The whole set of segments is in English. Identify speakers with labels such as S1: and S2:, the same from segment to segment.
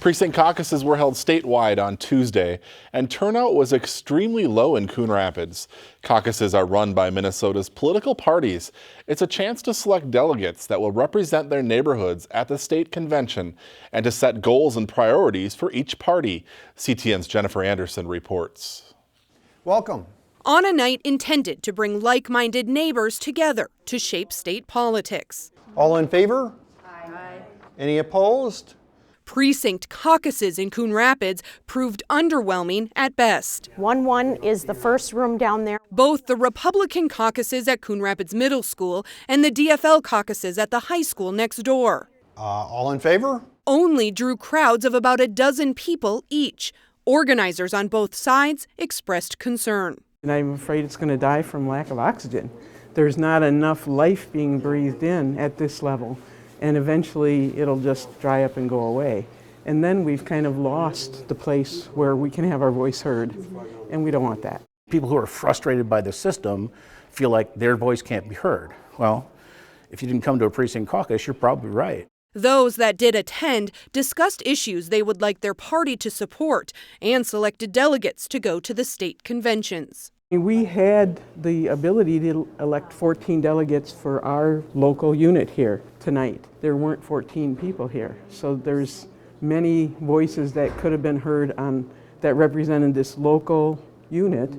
S1: Precinct caucuses were held statewide on Tuesday, and turnout was extremely low in Coon Rapids. Caucuses are run by Minnesota's political parties. It's a chance to select delegates that will represent their neighborhoods at the state convention and to set goals and priorities for each party. CTN's Jennifer Anderson reports.
S2: Welcome.
S3: On a night intended to bring like-minded neighbors together to shape state politics.
S2: All in favor? Aye. Any opposed?
S3: Precinct caucuses in Coon Rapids proved underwhelming at best.
S4: 1-1 is the first room down there.
S3: Both the Republican caucuses at Coon Rapids Middle School and the DFL caucuses at the high school next door.
S2: All in favor?
S3: Only drew crowds of about a dozen people each. Organizers on both sides expressed concern.
S5: And I'm afraid it's going to die from lack of oxygen. There's not enough life being breathed in at this level, and eventually it'll just dry up and go away. And then we've kind of lost the place where we can have our voice heard, and we don't want that.
S6: People who are frustrated by the system feel like their voice can't be heard. Well, if you didn't come to a precinct caucus, you're probably right.
S3: Those that did attend discussed issues they would like their party to support and selected delegates to go to the state conventions.
S5: We had the ability to elect 14 delegates for our local unit here tonight. There weren't 14 people here, so there's many voices that could have been heard that represented this local unit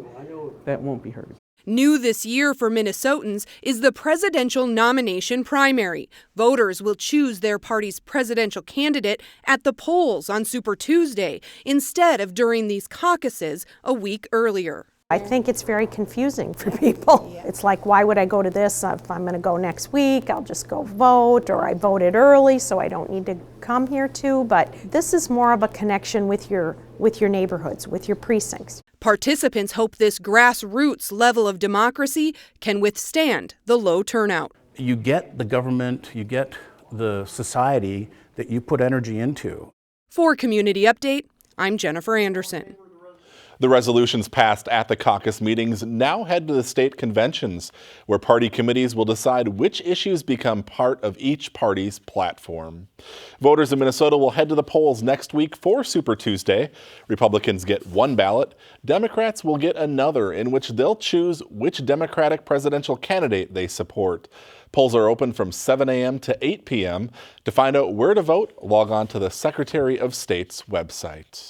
S5: that won't be heard.
S3: New this year for Minnesotans is the presidential nomination primary. Voters will choose their party's presidential candidate at the polls on Super Tuesday instead of during these caucuses a week earlier.
S4: I think it's very confusing for people. It's like, why would I go to this? If I'm going to go next week, I'll just go vote, or I voted early so I don't need to come here too. But this is more of a connection with your neighborhoods, with your precincts.
S3: Participants hope this grassroots level of democracy can withstand the low turnout.
S6: You get the government, you get the society that you put energy into.
S3: For Community Update, I'm Jennifer Anderson.
S1: The resolutions passed at the caucus meetings now head to the state conventions, where party committees will decide which issues become part of each party's platform. Voters in Minnesota will head to the polls next week for Super Tuesday. Republicans get one ballot. Democrats will get another, in which they'll choose which Democratic presidential candidate they support. Polls are open from 7 a.m. to 8 p.m. To find out where to vote, log on to the Secretary of State's website.